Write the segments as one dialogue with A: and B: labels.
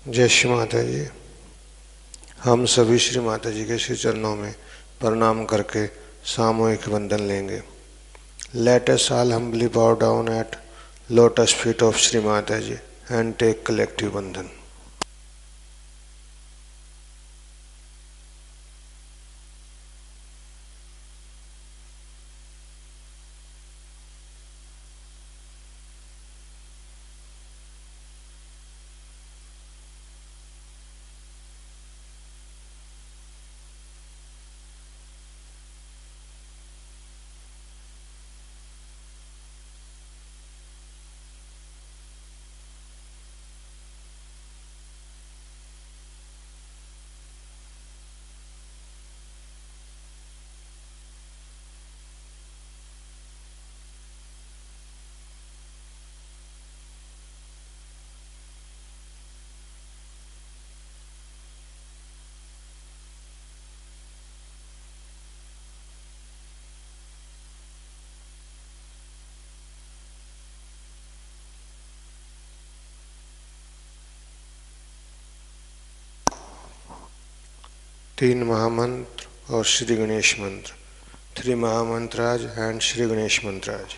A: जय श्री माता जी। हम सभी श्री माता जी के श्री चरणों में प्रणाम करके सामूहिक वंदन लेंगे। Let us all humbly bow down at lotus feet of Shri Mata ji and take collective वंदन। तीन महामंत्र और श्री गणेश मंत्र। Three mahamantras and Shri Ganesh mantras.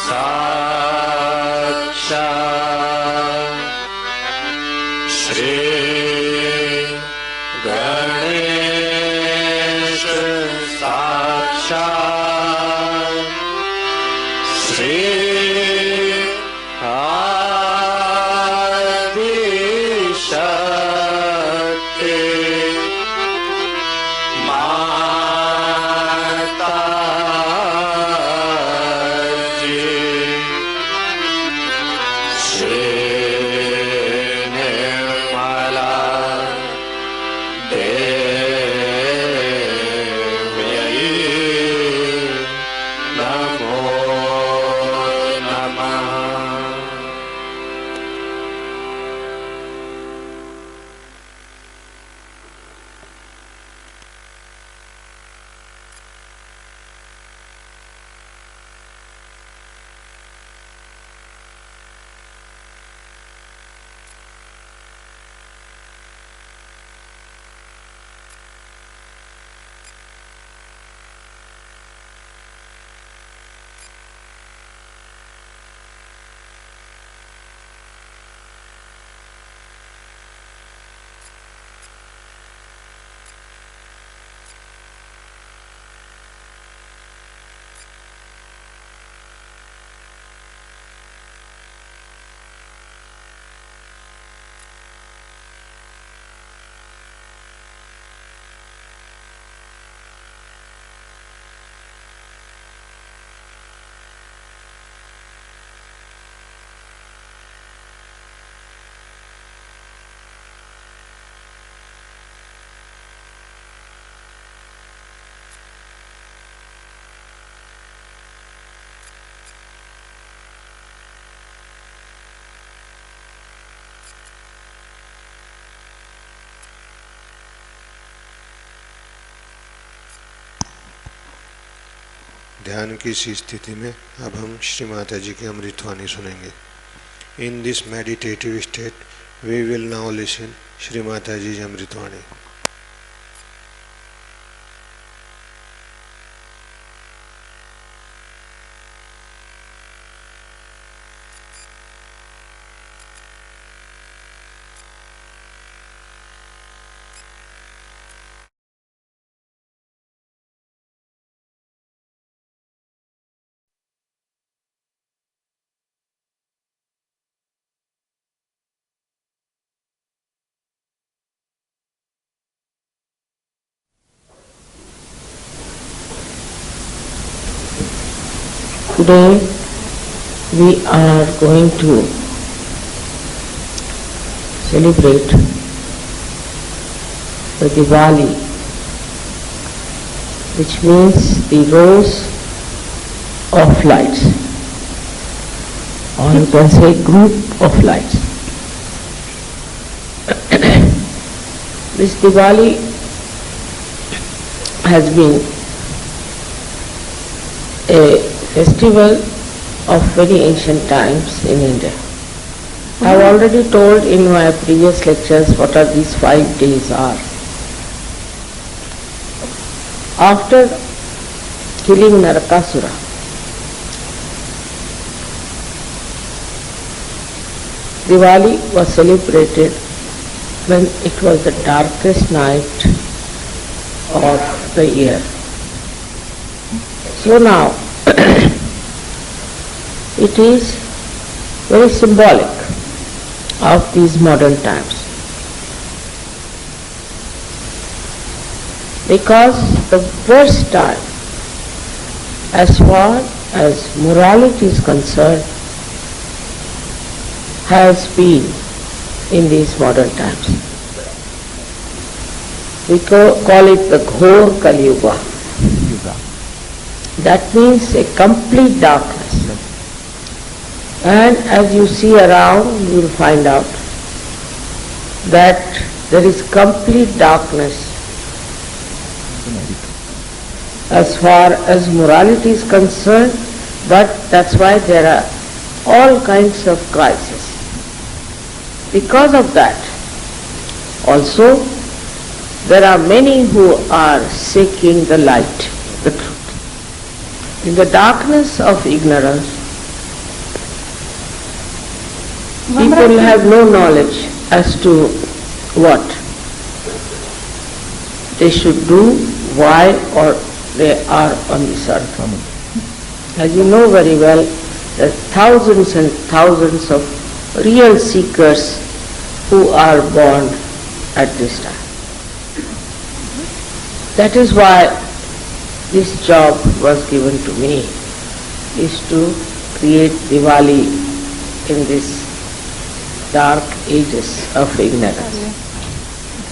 B: साक्षात् श्री गणेश साक्षात् श्री आदिशक्ति माताजी श्री निर्मला देव्यै नमो नमः।
A: ध्यान की इसी स्थिति में अब हम श्री माता जी की अमृतवाणी सुनेंगे। In this meditative state we will now listen Shri Mata ji अमृतवाणी।
C: Today we are going to celebrate the Diwali, which means the rose of lights, or you can say group of lights. This Diwali has been a festival of very ancient times in India. I have already told in my previous lectures what are these 5 days are. After killing Narakasura, Diwali was celebrated when it was the darkest night of the year. So now, it is very symbolic of these modern times, because the worst time as far as morality is concerned has been in these modern times. We call it the Ghor Kali Yuga. That means a complete darkness. And as you see around, you will find out that there is complete darkness as far as morality is concerned, but that's why there are all kinds of crises. Because of that, also, there are many who are seeking the light, the truth. In the darkness of ignorance, People have no knowledge as to what they should do, why or they are on this earth. As you know very well, there are thousands and thousands of real seekers who are born at this time. That is why this job was given to me, is to create Diwali in this dark ages of ignorance.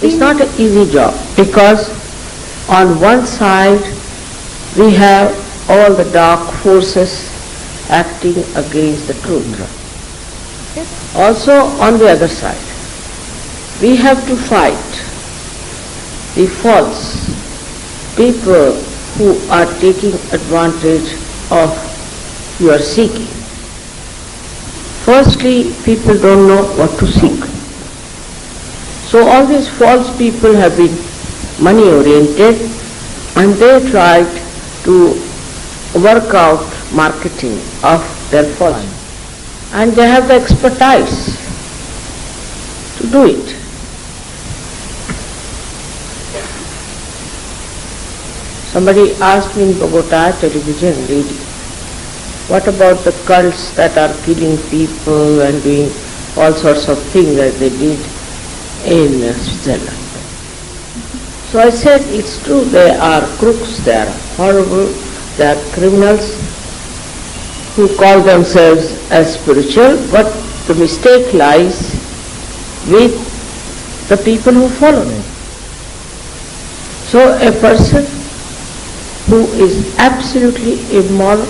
C: It's not an easy job because on one side we have all the dark forces acting against the truth. Also on the other side, we have to fight the false people who are taking advantage of your seeking. Firstly, people don't know what to seek. So all these false people have been money oriented and they tried to work out marketing of their false. And they have the expertise to do it. Somebody asked me in Bogota television lady, what about the cults that are killing people and doing all sorts of things that they did in Switzerland? So I said, it's true, they are crooks, they are horrible, they are criminals who call themselves as spiritual, but the mistake lies with the people who follow them. So a person who is absolutely immoral,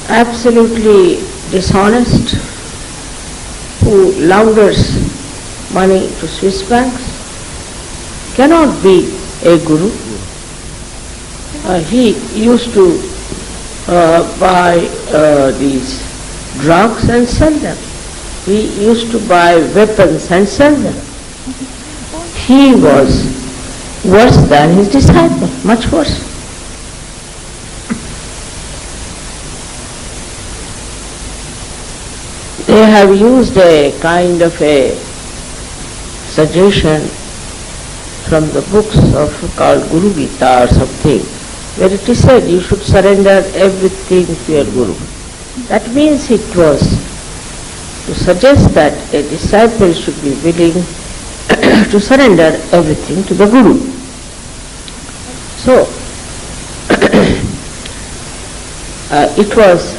C: absolutely dishonest, who launders money to Swiss banks, cannot be a guru. He used to buy these drugs and sell them. He used to buy weapons and sell them. He was worse than his disciple, much worse. They have used a kind of a suggestion from the books of called Guru Gita or something, where it is said you should surrender everything to your Guru. That means it was to suggest that a disciple should be willing to surrender everything to the Guru. So, it was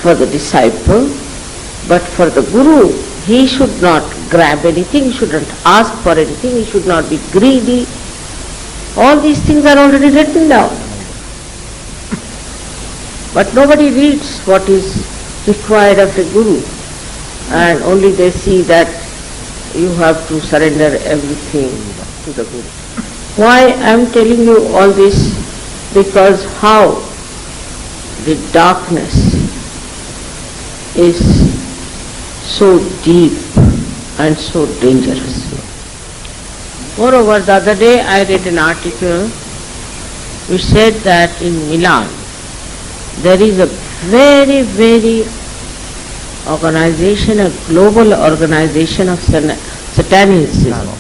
C: for the disciple, but for the Guru, he should not grab anything, he shouldn't ask for anything, he should not be greedy. All these things are already written down. But nobody reads what is required of a Guru, and only they see that you have to surrender everything to the Guru. Why I am telling you all this? Because how the darkness is so deep and so dangerous. Moreover, the other day I read an article which said that in Milan there is a very, very organization, a global organization of Satanism.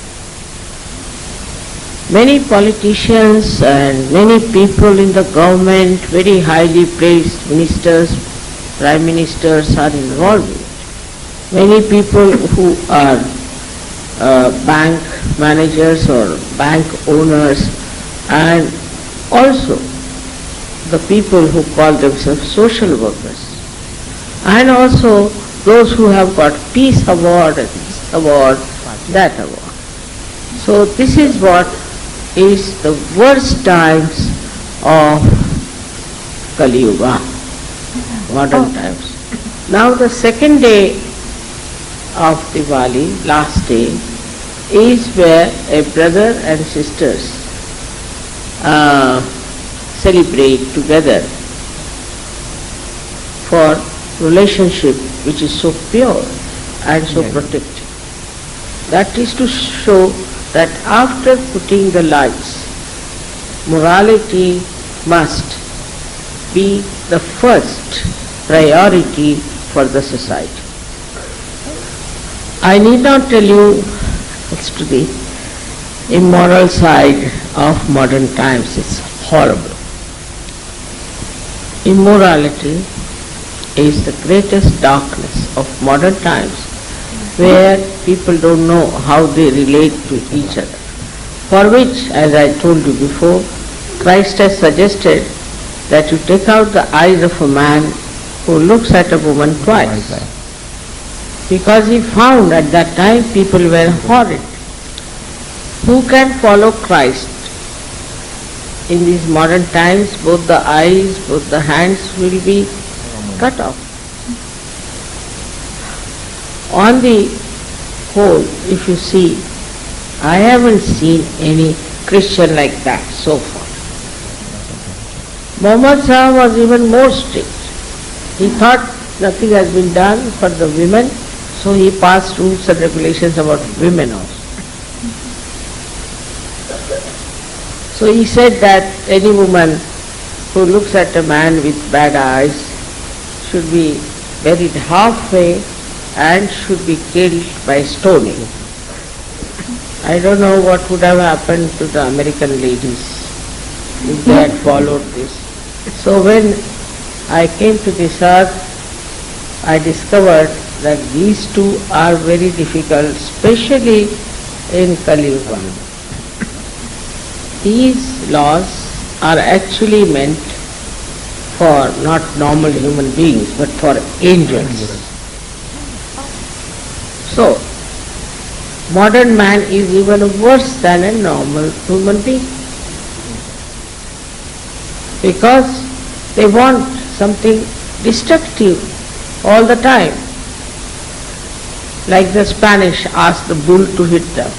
C: Many politicians and many people in the government, very highly placed ministers, prime ministers are involved in it. Many people who are bank managers or bank owners, and also the people who call themselves social workers, and also those who have got peace award, this award, that award. So this is what is the worst times of Kali Yuga, modern times. Now the second day of Diwali, last day, is where a brother and sisters celebrate together for relationship which is so pure and so protected. That is to show that after putting the lights, morality must be the first priority for the society. I need not tell you it's to the immoral side of modern times. It's horrible. Immorality is the greatest darkness of modern times, where people don't know how they relate to each other. For which, as I told you before, Christ has suggested that you take out the eyes of a man who looks at a woman twice. Because he found at that time people were horrid. Who can follow Christ? In these modern times, both the eyes, both the hands will be cut off. On the whole, if you see, I haven't seen any Christian like that so far. Muhammad Sahib was even more strict. He thought nothing has been done for the women, so he passed rules and regulations about women also. So he said that any woman who looks at a man with bad eyes should be buried halfway and should be killed by stoning. I don't know what would have happened to the American ladies if they had followed this. So when I came to this earth, I discovered that these two are very difficult, especially in Kali Yuga. These laws are actually meant for not normal human beings, but for angels. So, modern man is even worse than a normal human being, because they want something destructive all the time. Like the Spanish asked the bull to hit them.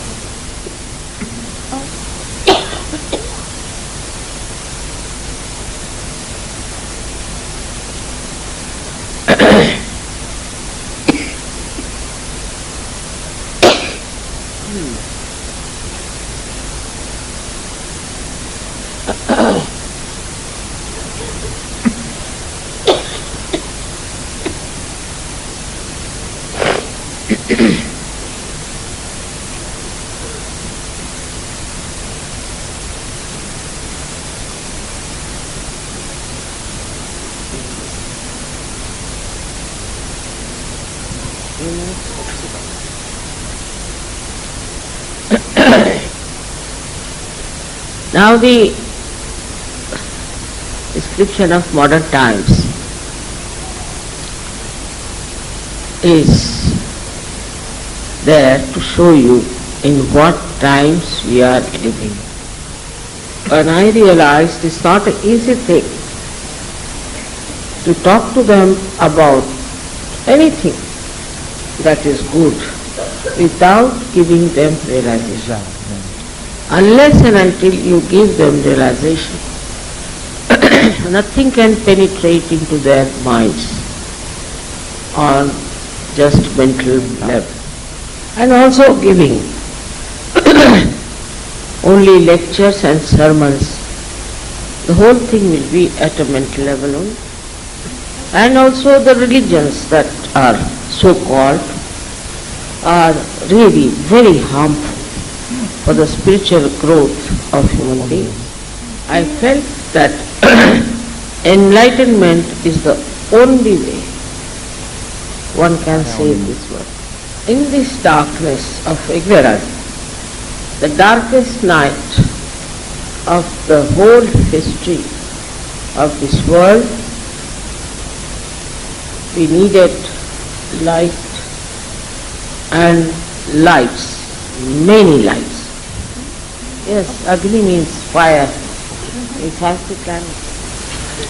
C: Now the description of modern times is there to show you in what times we are living. And I realized it's not an easy thing to talk to them about anything that is good without giving them realization. Unless and until you give them realization, nothing can penetrate into their minds on just mental level. And also giving only lectures and sermons, the whole thing will be at a mental level only. And also the religions that are so-called are really very harmful for the spiritual growth of human beings. I felt that enlightenment is the only way one can save this world. In this darkness of ignorance, the darkest night of the whole history of this world, we needed light and lights, many lights. Yes, Agni means fire in Sanskrit language.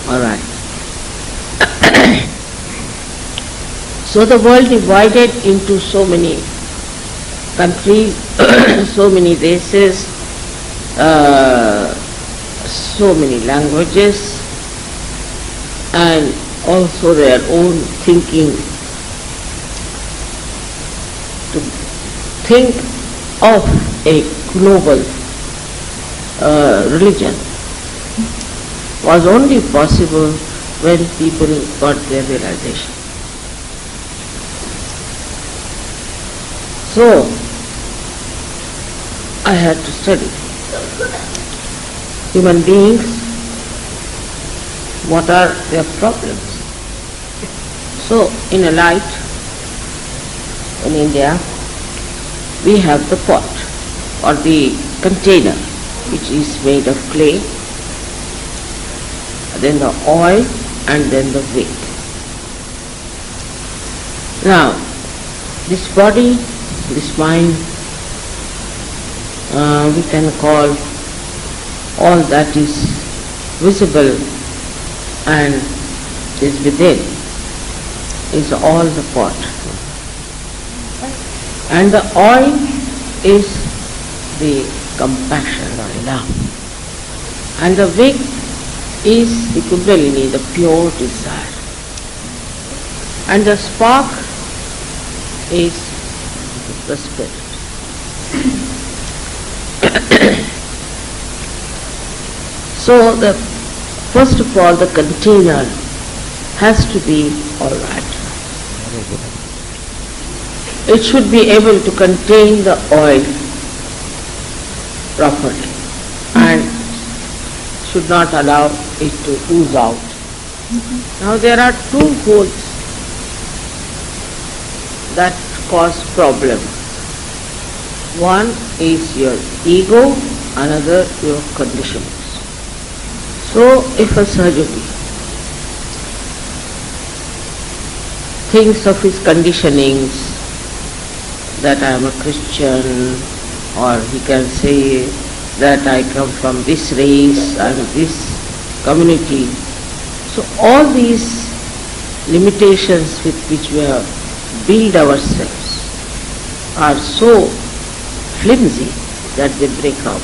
C: Alright. So the world divided into so many countries, so many races, so many languages, and also their own thinking. To think of a global religion was only possible when people got their realization. So, I had to study. Human beings, what are their problems? So, in a light, in India, we have the pot or the container which is made of clay, then the oil and then the wick. Now, this body, this mind, we can call all that is visible and is within is all the pot. And the oil is the compassion or love. And the wick is the kundalini, the pure desire. And the spark is the spirit. So first of all, the container has to be all right. It should be able to contain the oil properly and should not allow it to ooze out. Now there are two holes that cause problem. One is your ego, another your conditionings. So if a surgery thinks of his conditionings, that I am a Christian, or he can say that I come from this race and this community. So all these limitations with which we have built ourselves are so flimsy that they break out.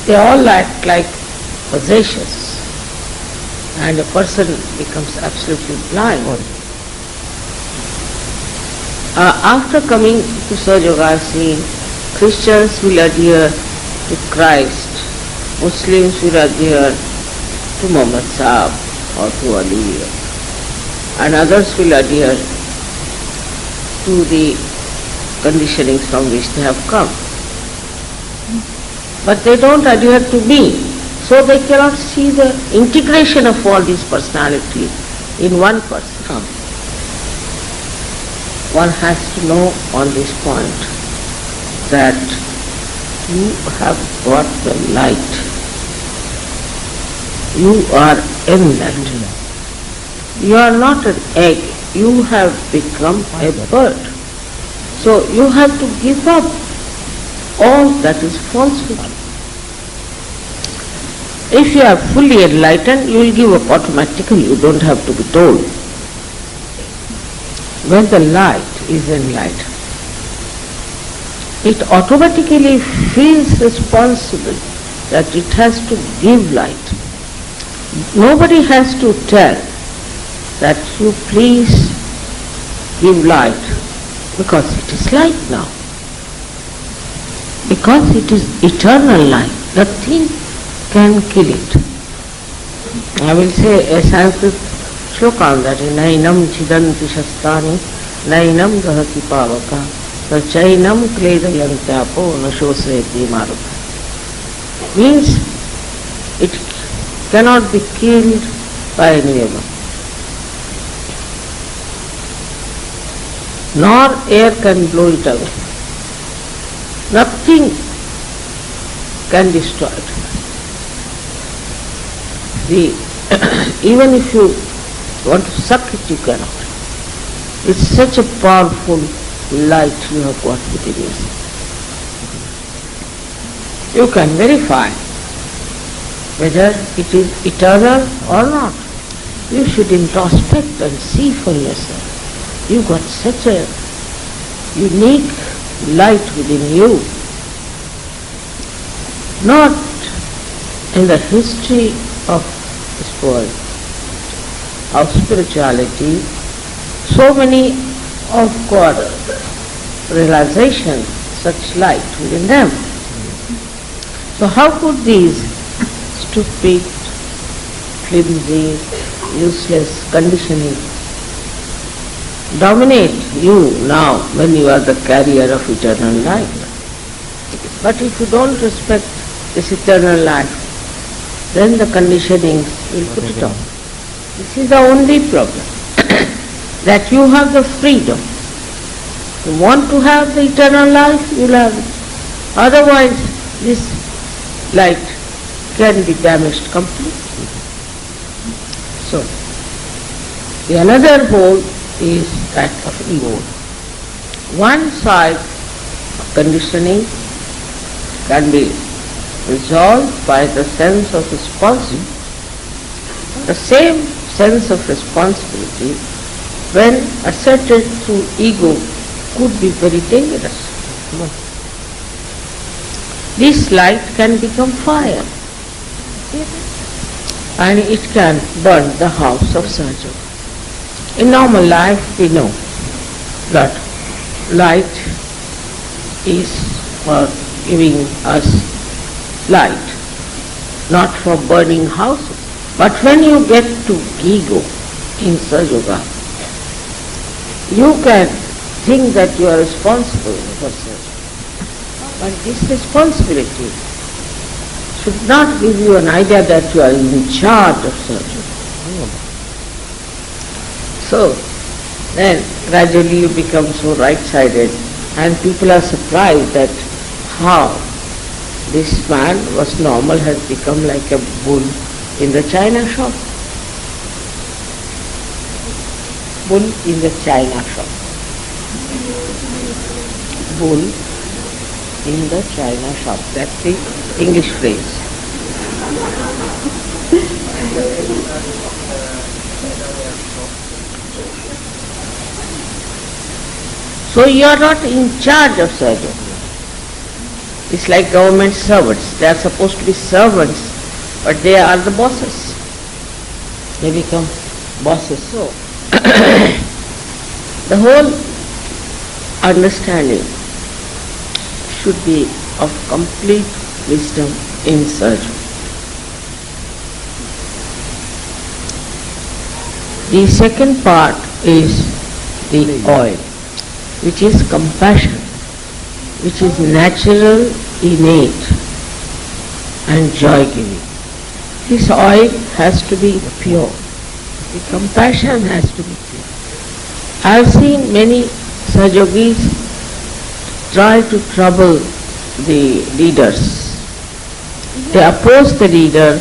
C: They all act like possessions, and a person becomes absolutely blind. After coming to Sahaja Yoga, I have seen Christians will adhere to Christ, Muslims will adhere to Muhammad Sahib or to Ali, and others will adhere to the conditionings from which they have come. But they don't adhere to me, so they cannot see the integration of all these personalities in one person. One has to know on this point that you have got the light. You are in that. You are not an egg. You have become a bird. So you have to give up all that is falsehood. If you are fully enlightened, you will give up automatically. You don't have to be told. When the light is enlightened, it automatically feels responsible that it has to give light. Nobody has to tell that you please give light, because it is light now. Because it is eternal light, nothing can kill it. I will say a Sanskrit shloka on that: Nainam chidanti shastani, nainam dahati pavaka, chainam kledayantyapo nashosayati maruta. Means it cannot be killed by anyone. Nor air can blow it away. Nothing can destroy it. Even if you want to suck it, you cannot. It's such a powerful light you have got within yourself. You can verify whether it is eternal or not. You should introspect and see for yourself. You got such a unique light within you. Not in the history of this world, of spirituality, so many of God realization, such light within them. So how could these stupid, flimsy, useless conditioning dominate you now when you are the carrier of eternal life. But if you don't respect this eternal life, then the conditionings will put it on. This is the only problem, that you have the freedom. You want to have the eternal life, you'll have it. Otherwise, this light can be damaged completely. So, the another whole is that of ego. One side of conditioning can be resolved by the sense of responsibility. The same sense of responsibility, when asserted through ego, could be very dangerous. This light can become fire, and it can burn the house of Sahaja. In normal life, we know that light is for giving us light, not for burning houses. But when you get to ego in Sahaja, you can think that you are responsible for Sahaja. But this responsibility should not give you an idea that you are in charge of Sahaja. So, then gradually you become so right-sided, and people are surprised that how this man was normal has become like a bull in the china shop. Bull in the china shop. Bull in the china shop. That's the English phrase. So you are not in charge of Sahaja. It's like government servants. They are supposed to be servants, but they are the bosses. They become bosses. So, the whole understanding should be of complete wisdom in Sahaja. The second part is the oil, which is compassion, which is natural, innate and joy-giving. This oil has to be pure. The compassion has to be pure. I have seen many Sahajogis try to trouble the leaders. They oppose the leader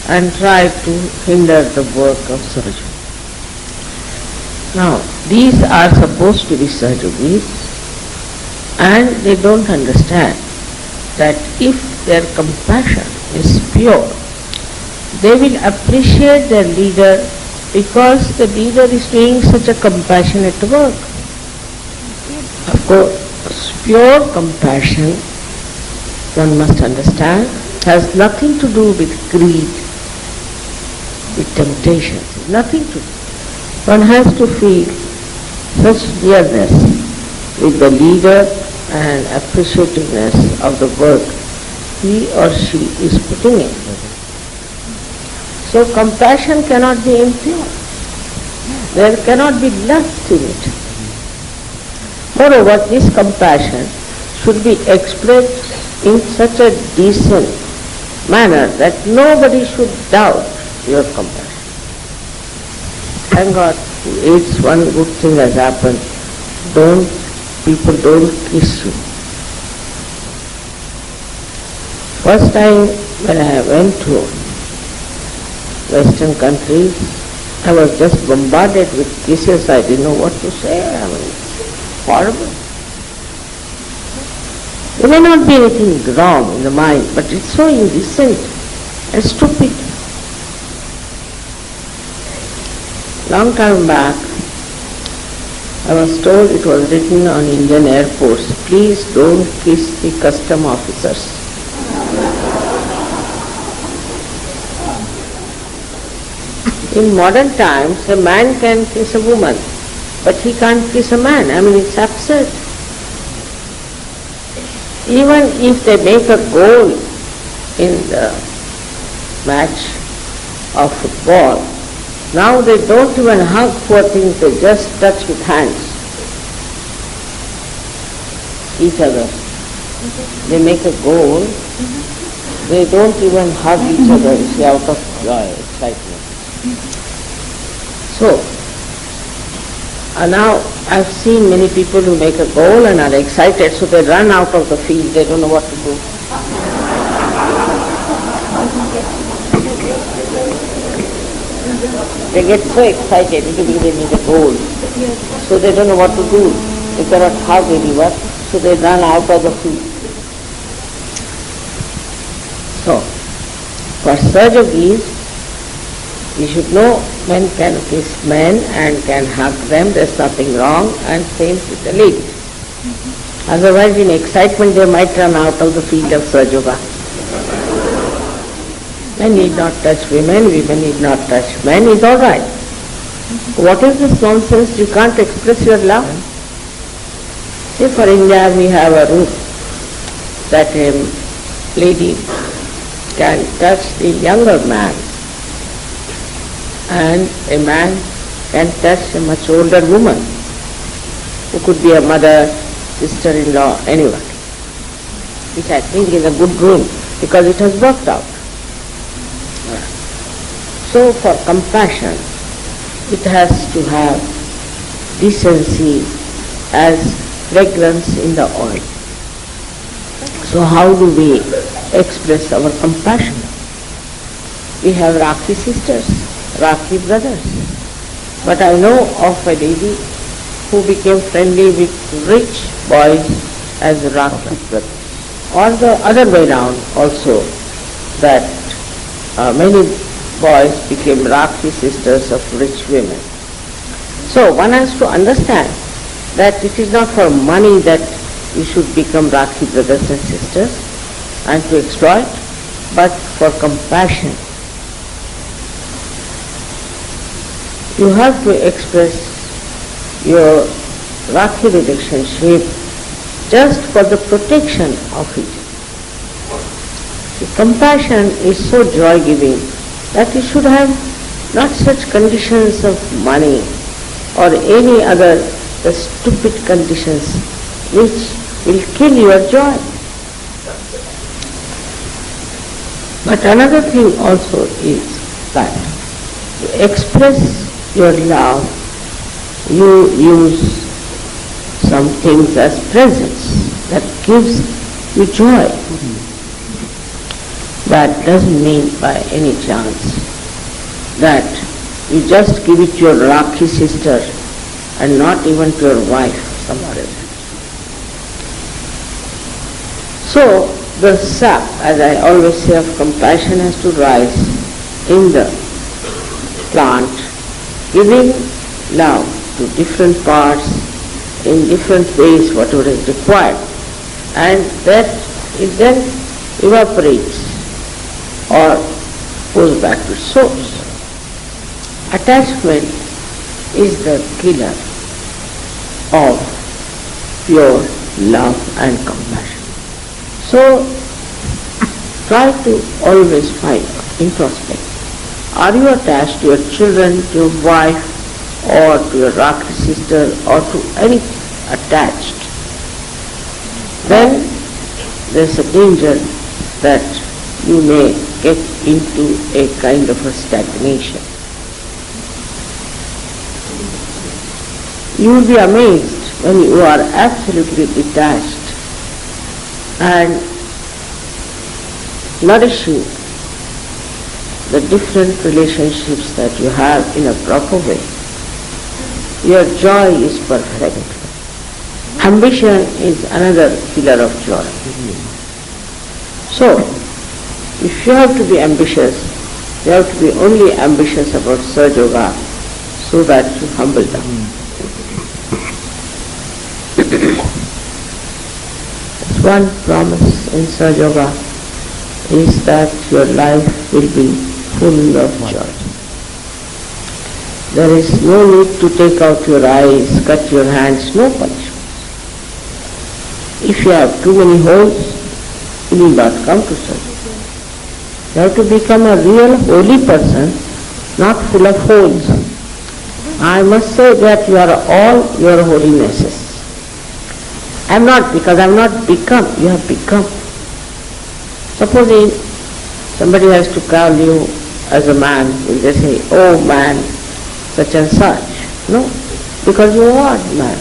C: and try to hinder the work of Sahaja. Now, these are supposed to be Sahajogis, and they don't understand that if their compassion is pure, they will appreciate their leader because the leader is doing such a compassionate work. Of course, pure compassion, one must understand, has nothing to do with greed, with temptation, nothing to do. One has to feel such nearness with the leader and appreciativeness of the work he or she is putting in. So compassion cannot be impure. There cannot be lust in it. Moreover, this compassion should be expressed in such a decent manner that nobody should doubt your compassion. Thank God, it's one good thing has happened. People don't kiss you. First time when I went to Western countries, I was just bombarded with kisses. I didn't know what to say. I mean, it's horrible. There may not be anything wrong in the mind, but it's so indecent and stupid. Long time back, I was told it was written on Indian airports, please don't kiss the custom officers. In modern times, a man can kiss a woman, but he can't kiss a man. I mean, it's absurd. Even if they make a goal in the match of football, Now they don't even hug poor things, they just touch with hands each other. They make a goal, they don't even hug each other, you see, out of joy, excitement. So, now I've seen many people who make a goal and are excited, so they run out of the field, they don't know what to do. They get so excited because they made a goal, so they don't know what to do. They cannot hug anyone, so they run out of the field. So, for Sahajogis, we should know men can kiss men and can hug them, there's nothing wrong, and same with the ladies. Otherwise, in excitement, they might run out of the field of Sahajoga. Men need not touch women, women need not touch men, is all right. What is this nonsense? You can't express your love. See, for India, we have a rule that a lady can touch the younger man and a man can touch a much older woman who could be a mother, sister-in-law, anyone, which I think is a good rule because it has worked out. So for compassion, it has to have decency as fragrance in the oil. So how do we express our compassion? We have Rakhi sisters, Rakhi brothers. But I know of a lady who became friendly with rich boys as Rakhi brothers. Or the other way round also, that many boys became Rakhi sisters of rich women. So one has to understand that it is not for money that you should become Rakhi brothers and sisters and to exploit, but for compassion. You have to express your Rakhi relationship just for the protection of it. The compassion is so joy-giving that you should have not such conditions of money or any other stupid conditions which will kill your joy. But another thing also is that to express your love, you use some things as presents that gives you joy. That doesn't mean by any chance that you just give it to your Rakhi sister and not even to your wife, some present. So the sap, as I always say, of compassion has to rise in the plant, giving love to different parts in different ways, whatever is required, and that it then evaporates or goes back to source. Attachment is the killer of pure love and compassion. So try to always find, introspect. Are you attached to your children, to your wife, or to your Rakhi sister, or to any attached? Then there's a danger that you may get into a kind of a stagnation. You will be amazed when you are absolutely detached and nourishing the different relationships that you have in a proper way. Your joy is perfect. Ambition is another killer of joy. So, if you have to be ambitious, you have to be only ambitious about Sahajoga so that you humble down. One promise in Sahajoga is that your life will be full of joy. There is no need to take out your eyes, cut your hands, no punishment. If you have too many holes, you will not come to Sahajoga. You have to become a real holy person, not full of holes. I must say that you are all your holinesses. I am not, because I am not become, you have become. Supposing somebody has to call you as a man, will they say, oh man, such and such? No, because you are man.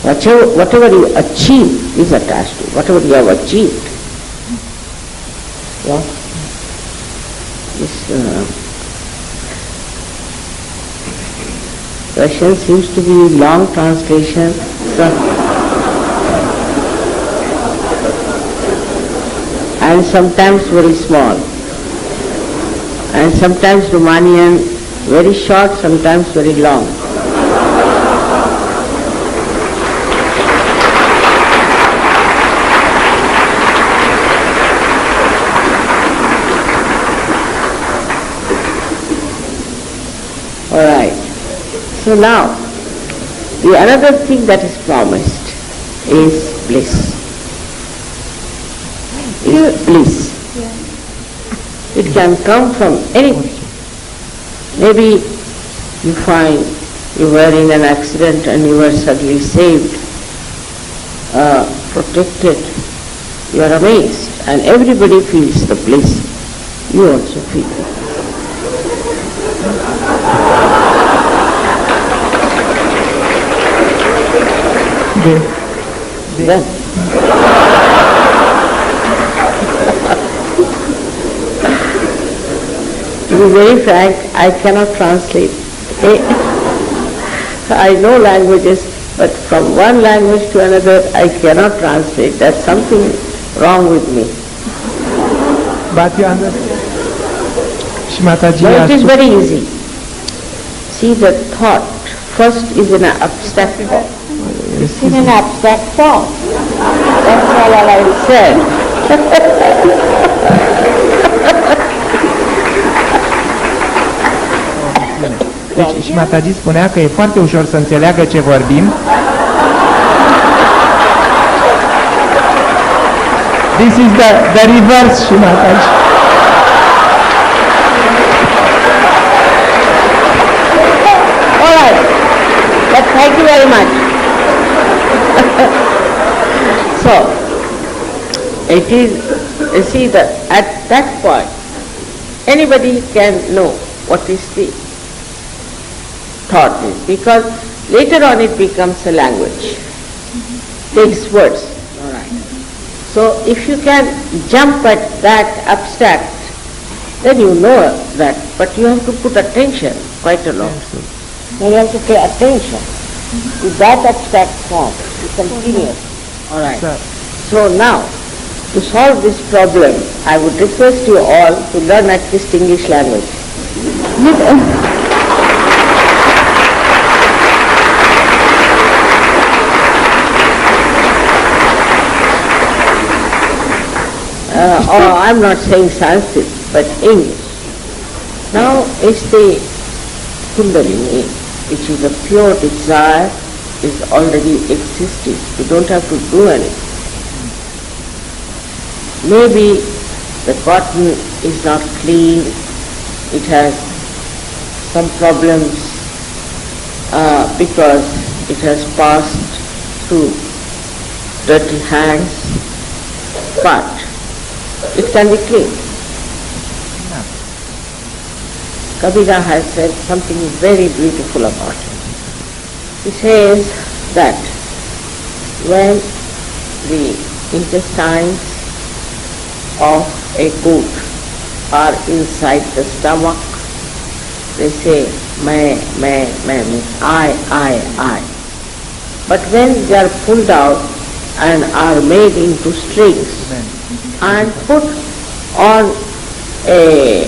C: Whatever you achieve is attached to, whatever you have achieved. Yeah. This Russian seems to be long translation. And sometimes very small. And sometimes Romanian very short, sometimes very long. All right. So now, the another thing that is promised is bliss. Is bliss. It can come from anything. Maybe you find you were in an accident and you were suddenly saved, protected. You are amazed, and everybody feels the bliss. You also feel it. Then. To be very frank, I cannot translate. I know languages, but from one language to another I cannot translate. There's something wrong with me.
D: But you understand? Mataji,
C: But it is very easy. See, the thought first is in an abstract form. It's in an abstract form. That's all I said.
D: Deci, și Mataji spunea că e foarte ușor să înțeleagă ce vorbim. This is the reverse, și Mataji.
C: All right. But thank you very much. So, it is, you see, that at that point, anybody can know what is the thought is, because later on it becomes a language, takes words. All right. So if you can jump at that abstract, then you know that, but you have to put attention quite a lot. You have to pay attention to that abstract form, to continue. All right. So now, to solve this problem, I would request you all to learn at least English language. I'm not saying Sanskrit, but English. Now is the Kundalini, which is a pure desire, is already existing. You don't have to do anything. Maybe the cotton is not clean, it has some problems because it has passed through dirty hands, but it can be cleaned. Kabira has said something very beautiful about it. He says that when the intestines of a goat are inside the stomach, they say, me, means I. But when they are pulled out and are made into strings and put on a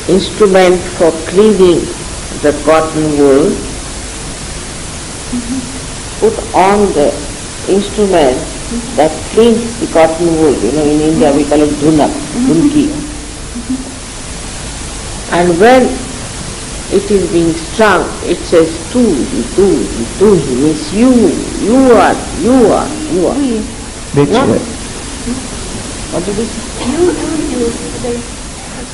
C: instrument for cleaning the cotton wool, put on the instrument that cleans the cotton wool. You know, in India we call it dhunak, dhunki. And when it is being strung, it says tu, means you are.
D: Deci,
C: No? What did it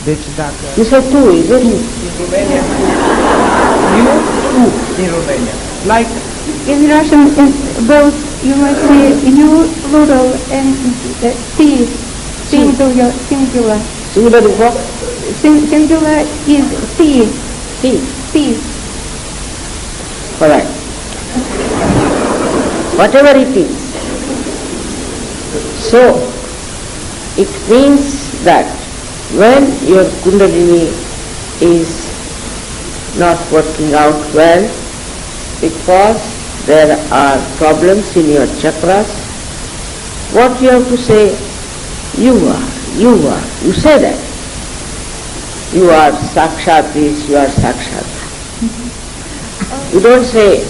C: say?
D: Deci dacă
C: You said two, is it?
D: in Romania, you, tu in Romania. Like
E: In Russian, in both you might say you plural and T singular.
C: Singular is what?
E: Singular is T. T.
C: Correct. Whatever it is. So, it means that when your Kundalini is not working out well, because there are problems in your chakras, what you have to say? You are. You say that. You are Sakshat this, you are Sakshat that. You don't say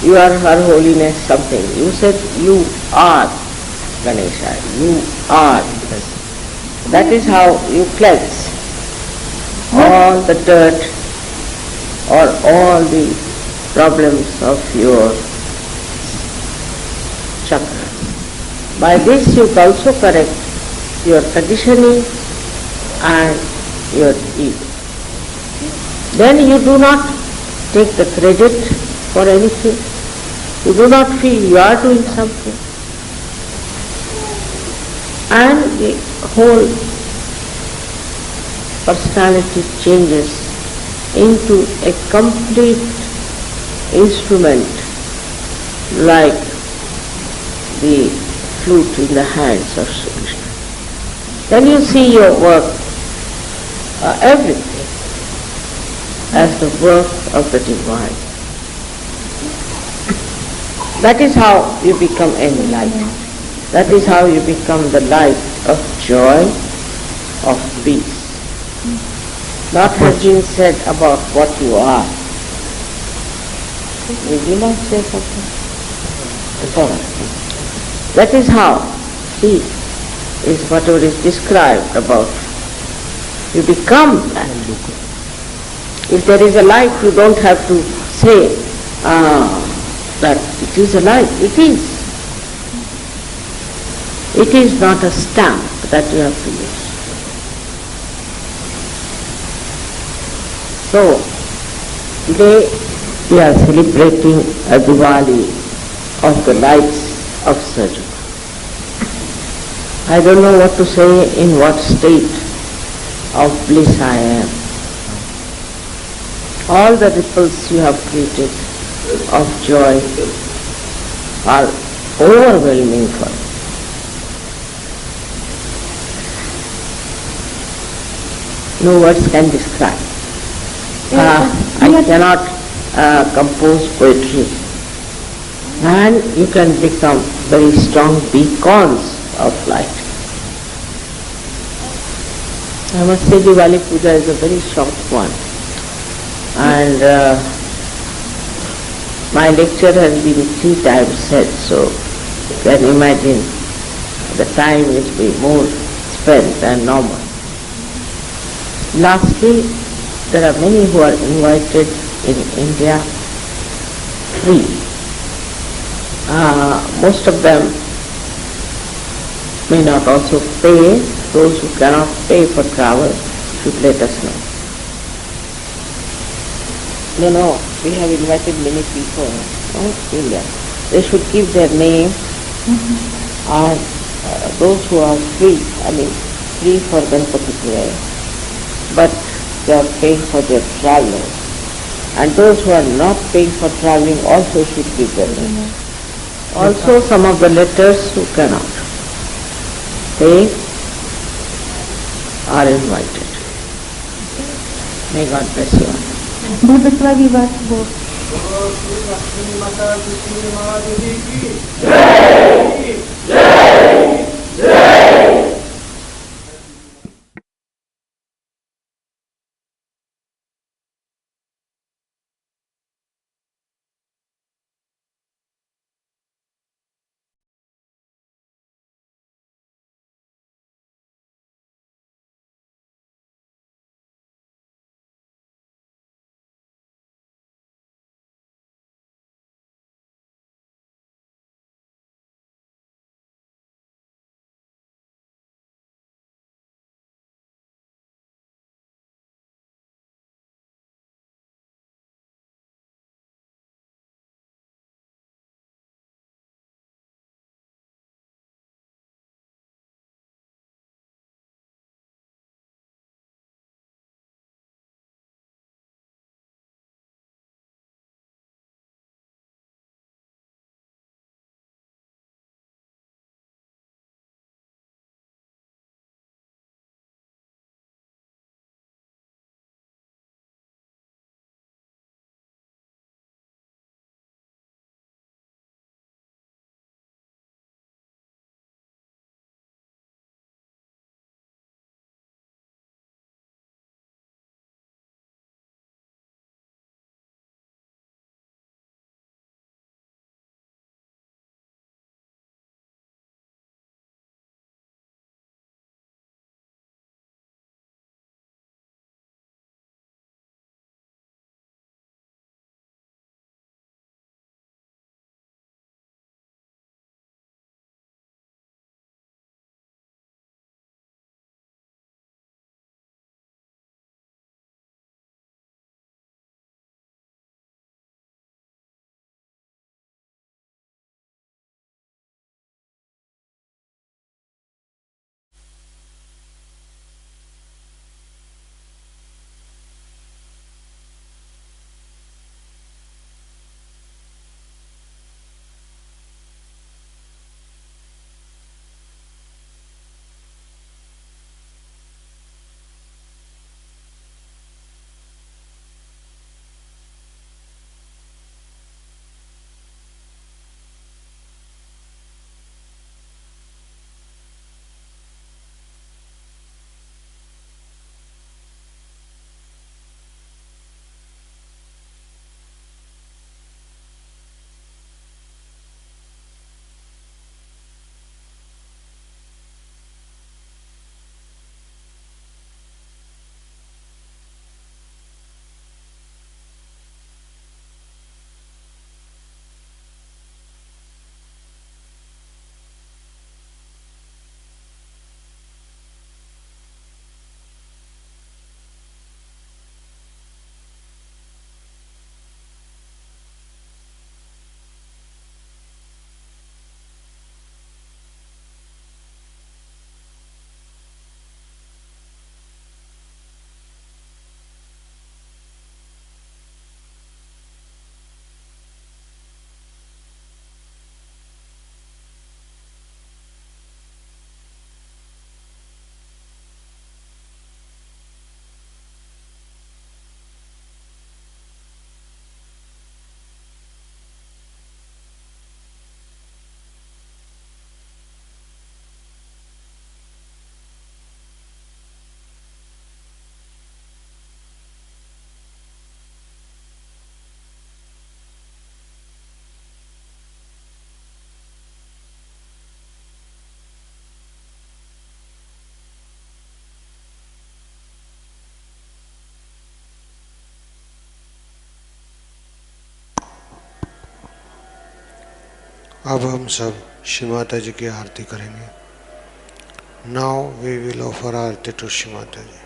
C: you are Her Holiness something. You said you are Ganesha. You are. That is how you cleanse all the dirt or all the problems of your chakra. By this you also correct your conditioning and your ego. Then you do not take the credit for anything. You do not feel you are doing something. And the whole personality changes into a complete instrument like the flute in the hands of Shri Krishna. Then you see your work, everything, as the work of the divine. That is how you become enlightened. That is how you become the light of joy, of peace. Lot has been said about what you are. Will you not say something? That is how he is whatever is described about. You become that. If there is a light, you don't have to say that it is a light. It is. It is not a stamp that you have to use. So, today we are celebrating a Diwali of the lights of Sajjana. I don't know what to say, in what state of bliss I am. All the ripples you have created of joy are overwhelming for me. No words can describe. I cannot compose poetry. And you can become very strong beacons of light. I must say Diwali Puja is a very short one. And my lecture has been 3 times said, so you can imagine the time will be more spent than normal. Lastly, there are many who are invited in India free. Most of them may not also pay. Those who cannot pay for travel should let us know. No, we have invited many people, India. They should give their name, and those who are free, free for Ganpati prayer, but they are paying for their travel. And those who are not paying for traveling also should give their name. Also some of the letters who cannot pay are invited. May God bless you all.
E: Благослови вас Бог.
A: अब हम सब श्री माता जी की आरती करेंगे। Now we will offer aarti to Shri Mata ji.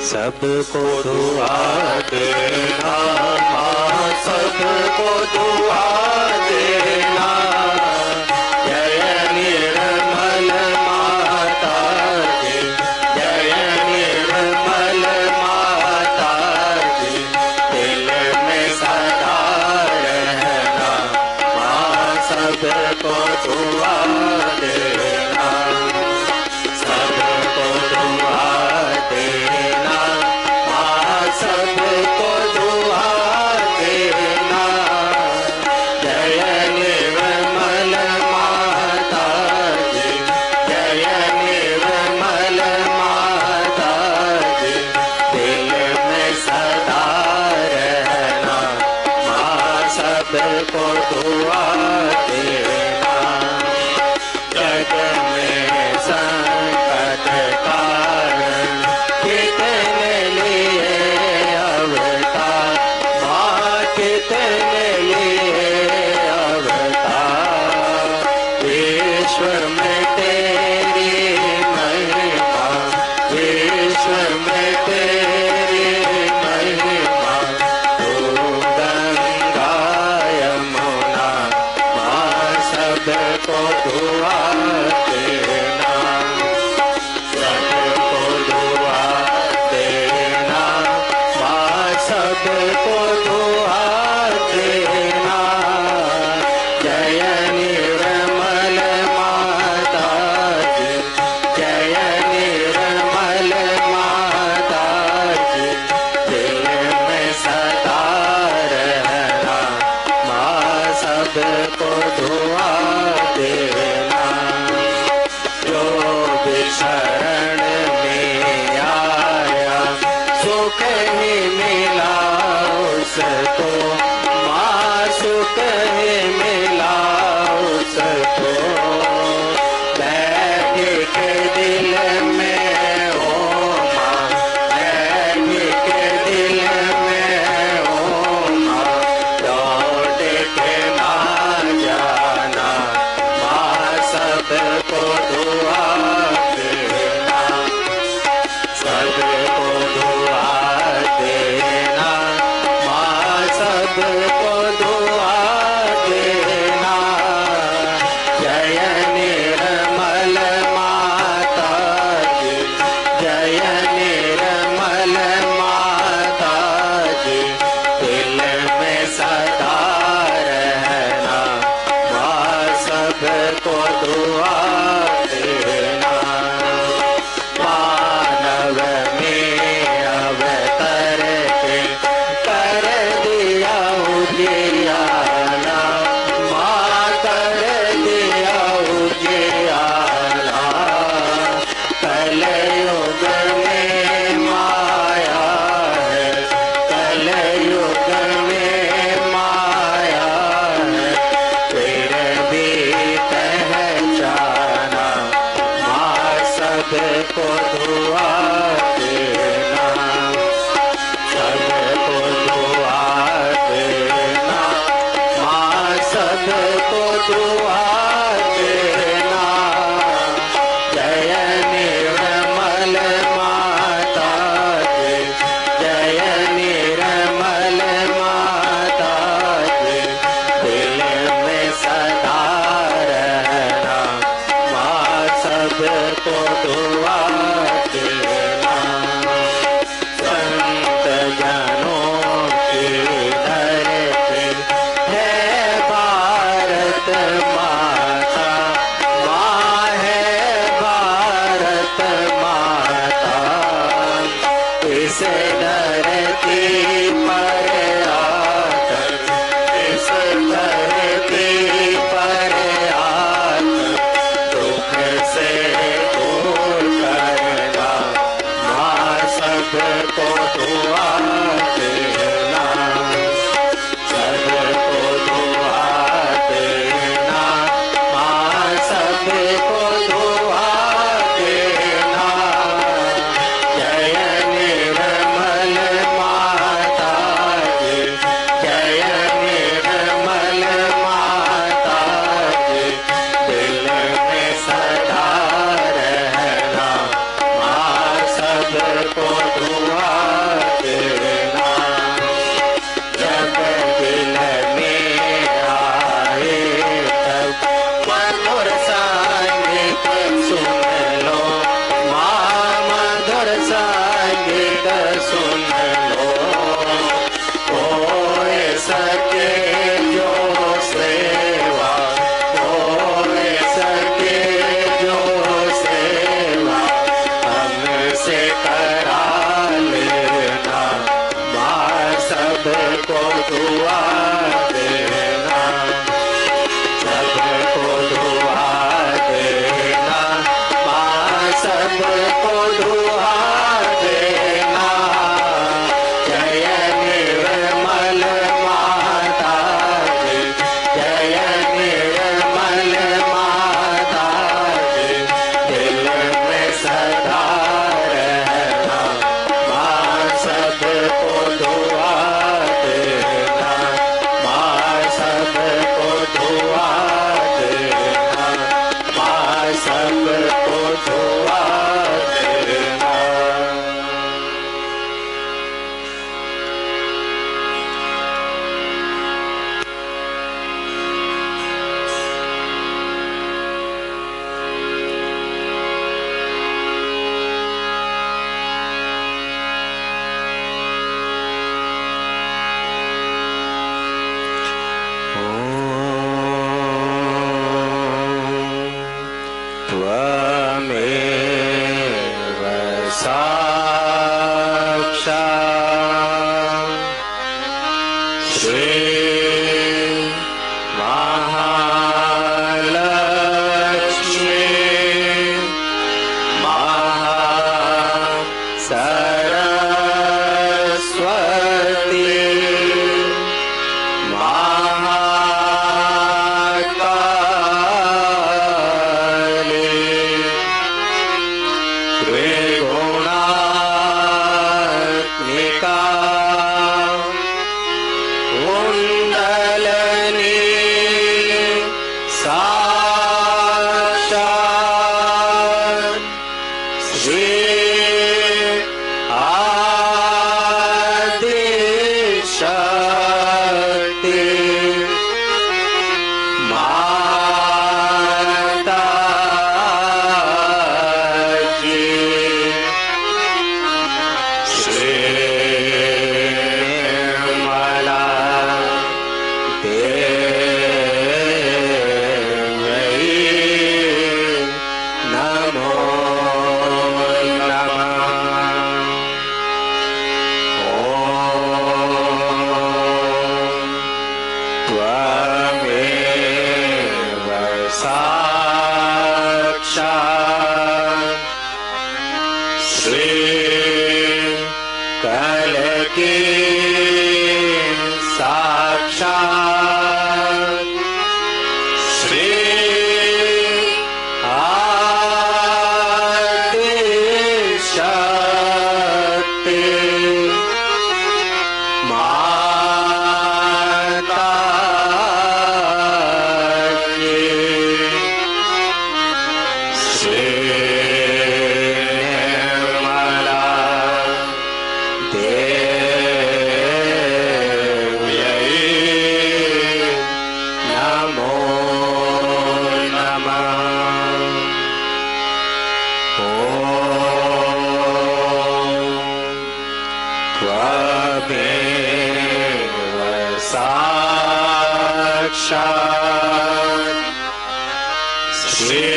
B: सबको दुआ देना, माँ सबको दुआ देना। जय निर्मल माता जी, जय निर्मल माता जी, दिल में सदा रहना, माँ सबको दुआ देना, सबको दुआ देना, सबको दुआ देना। जय निर्मल माता जी, जय निर्मल माता जी, दिल में सदा रहना, माँ सबको दुआ देना। जग में संकट कारण कितने लिए अवतार, माँ कितने लिए अवतार। विश्व में तेरी महिमा, विश्व में तेरी महिमा। तू गंगा यमुना, माँ सबको दुआ देना, सबको दुआ देना, माँ सबको दुआ देना। जय निर्मल माता जी, जय निर्मल माता जी, दिल में सदा रहना, माँ सबको दुआ देना। जो भी शरण में आया सुख ही मिला उसको, माँ सुख ही मिला उसको। बैठ के दिल में ओ माँ, बैठ के दिल में ओ माँ, लौट के ना जाना, माँ सबको दुआ देना, सबको दुआ देना, माँ सबको दुआ देना। सदा रहना, माँ सबको दुआ देना। मानव में अवतर के कर दिया उजियाला, माँ कर दिया उजियाला। कलयुग में माया है, कलयुग में माया है, फिर भी पहचाना, माँ सबको दुआ देना, सबको दुआ देना, माँ सबको दुआ देना। जय निर्मल माता जी, जय निर्मल माता जी, दिल में सदा रहना, माँ सबको दुआ देना। संत जनों की धरती है भारत माता, माँ है भारत माता। इस धरती पर आकर, इस धरती पर आकर, दुख से दूर करना, माँ सबको दुआ देना, सबको दुआ देना, माँ सबको दुआ देना। जय निर्मल माता जी, जय निर्मल माता जी, दिल में सदा रहना, माँ सबको दुआ देना। जब दिल में आए तब मधुर संगीत सुन लो, माँ मधुर संगीत सुन लो। होए सके जो सेवा, होए सके जो सेवा, हमसे करा लेना, माँ सबको दुआ देना, सबको दुआ देना, माँ सबको दुआ देना। जय निर्मल माता जी, जय निर्मल माता जी, दिल में सदा रहना, माँ सबको दुआ देना, माँ सबको दुआ देना, माँ सबको दुआ देना। त्वमेव साक्षात् श्री महालक्ष्मी महासरस्वती महाकाली त्रिगुणात्मिका कुंडलनी साक्षात् श्री आदिशक्ति माता जी। श्री निर्मला त्वमेव साक्षात् श्री कलकी साक्षात् श्री आदि शक्ति माता की श्री निर्मला देव्यै नमो नमः। ॐ त्वमेव साक्षात् श्री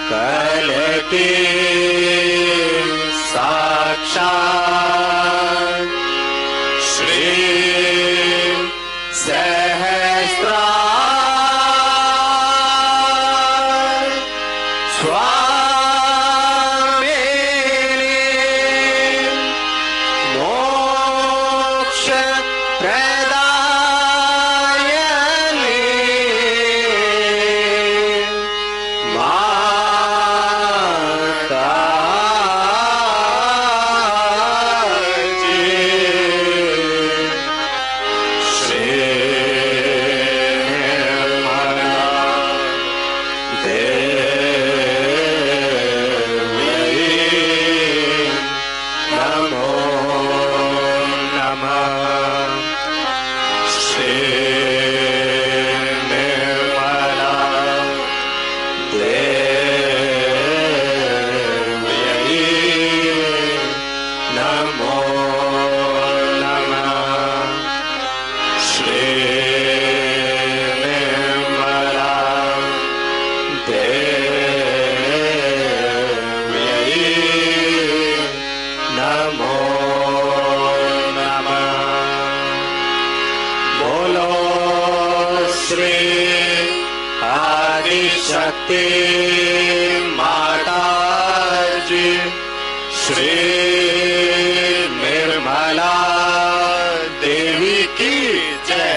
B: कलकी साक्षात् श्री सहस्रार स्वामिनी मोक्ष प्रदायिनी माता जी श्री निर्मला देव्यै नमो नमः। श्री निर्मला देव्यै नमो नमः। श्री निर्मला देव्यै नमो नमः। बोलो श्री आदिशक्ति माता जी श्री निर्मला देवी की जय।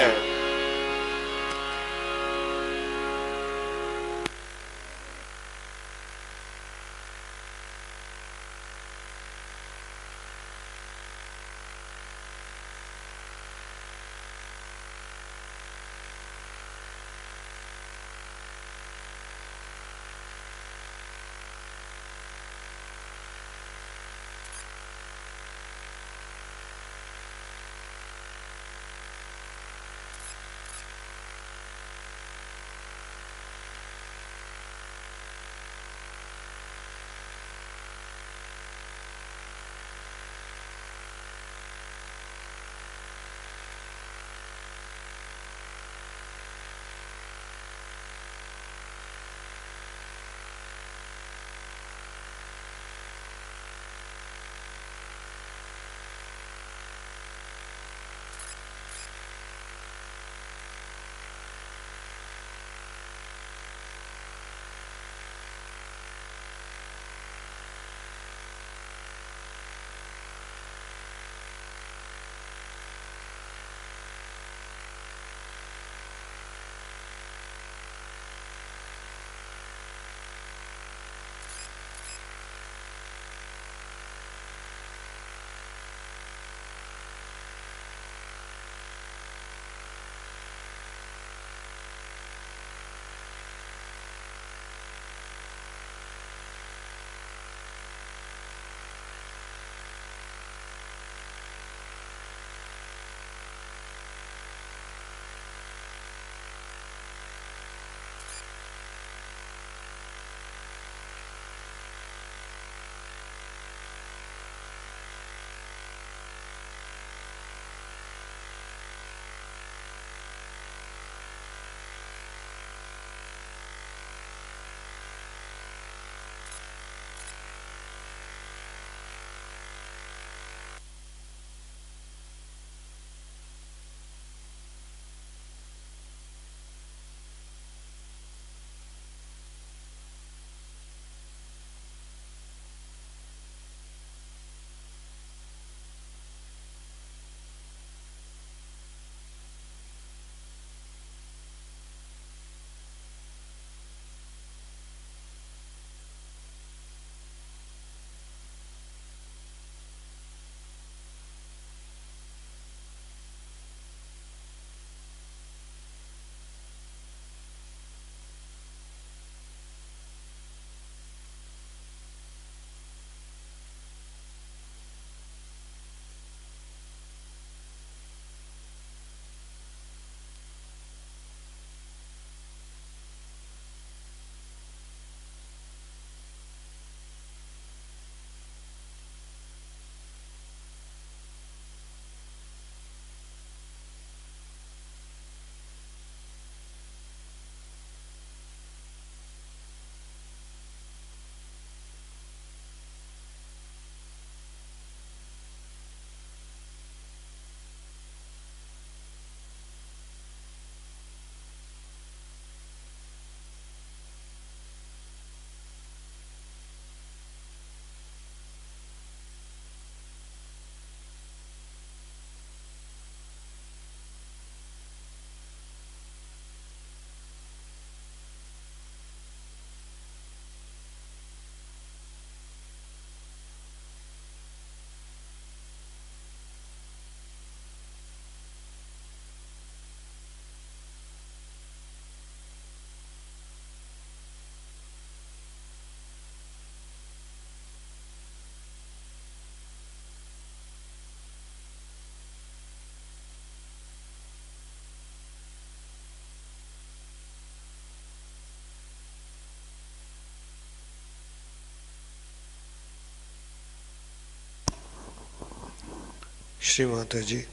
A: श्री माता जी,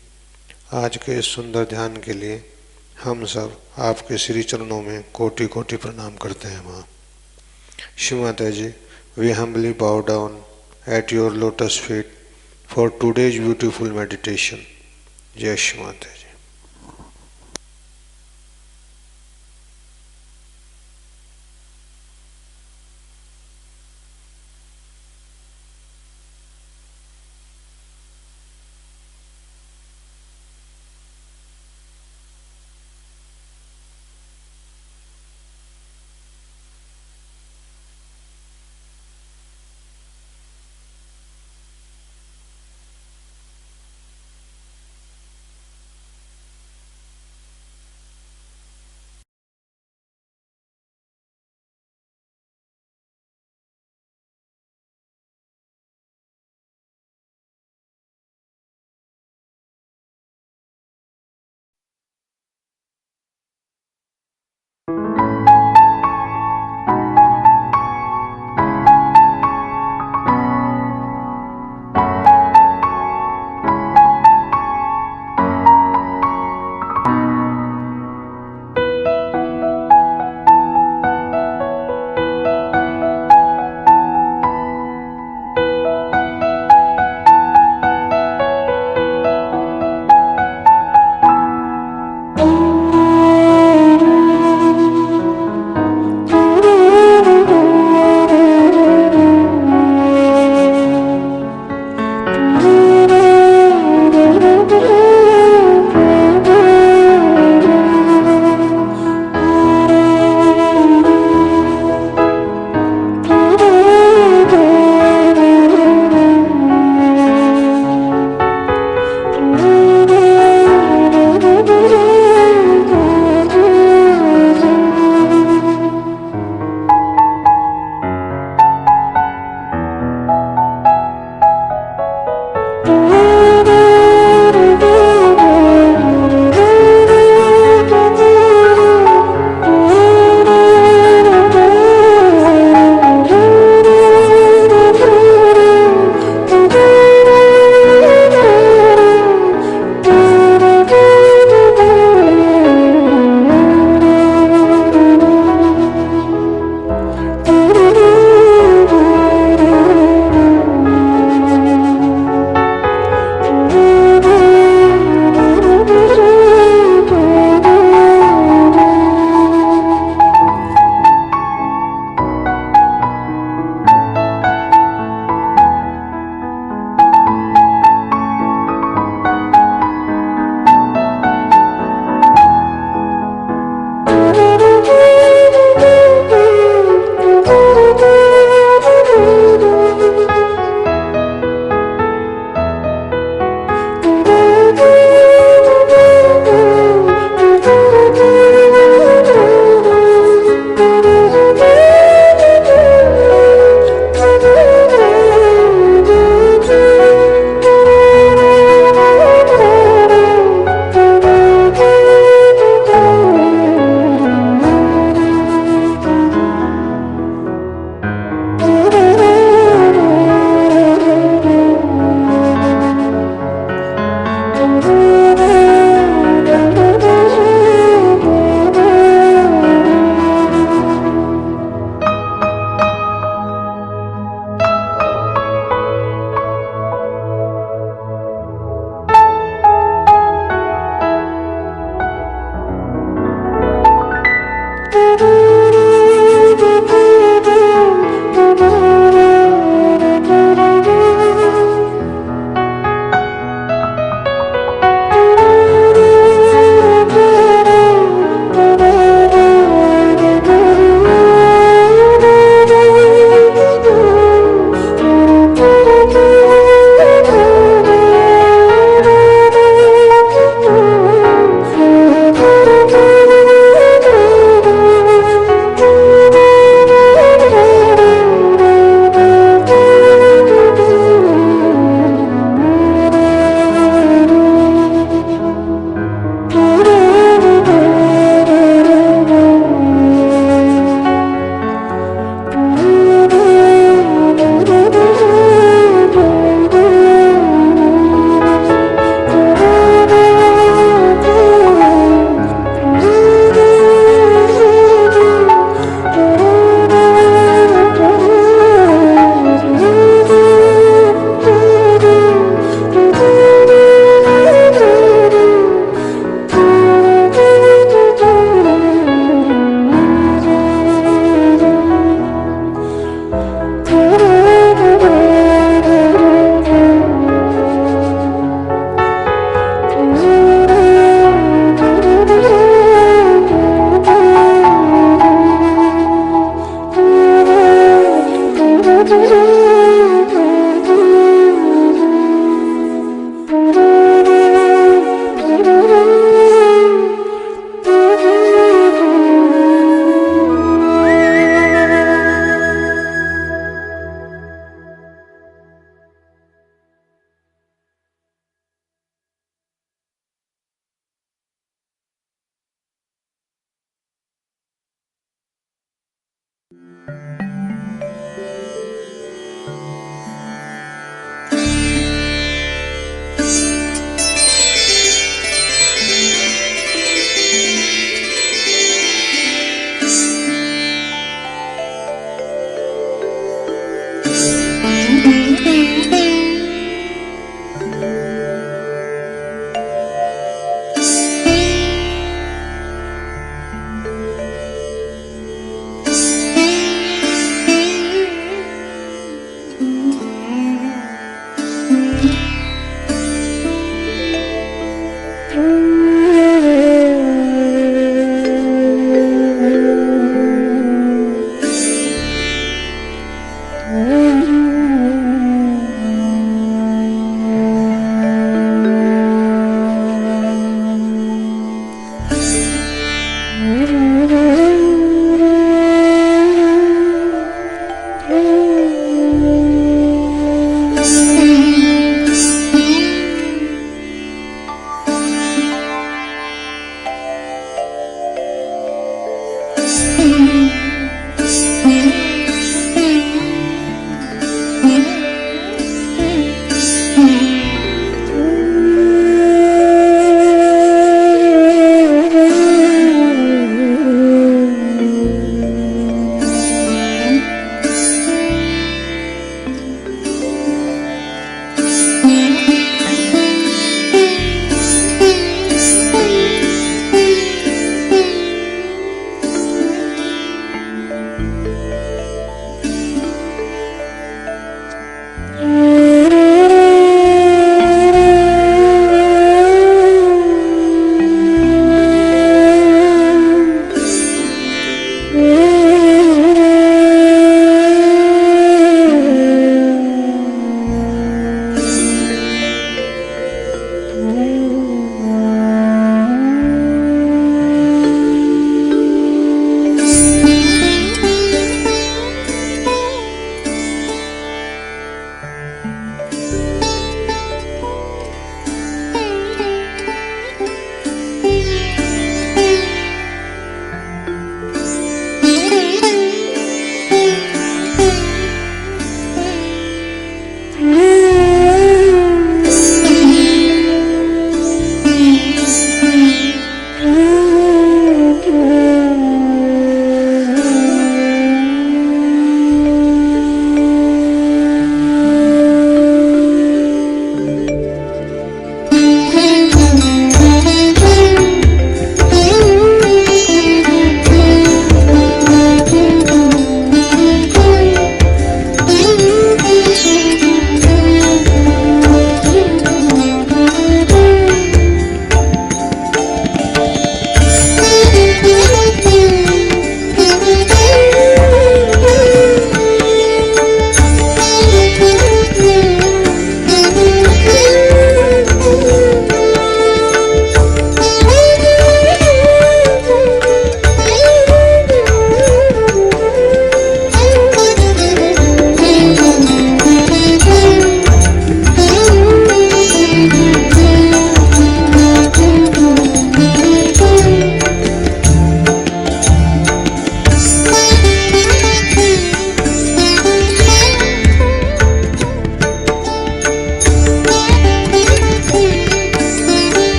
A: आज के इस सुंदर ध्यान के लिए हम सब आपके श्री चरणों में कोटि कोटि प्रणाम करते हैं माँ। श्री माता जी, we humbly bow down at your lotus feet for today's beautiful meditation. जय श्री माता जी।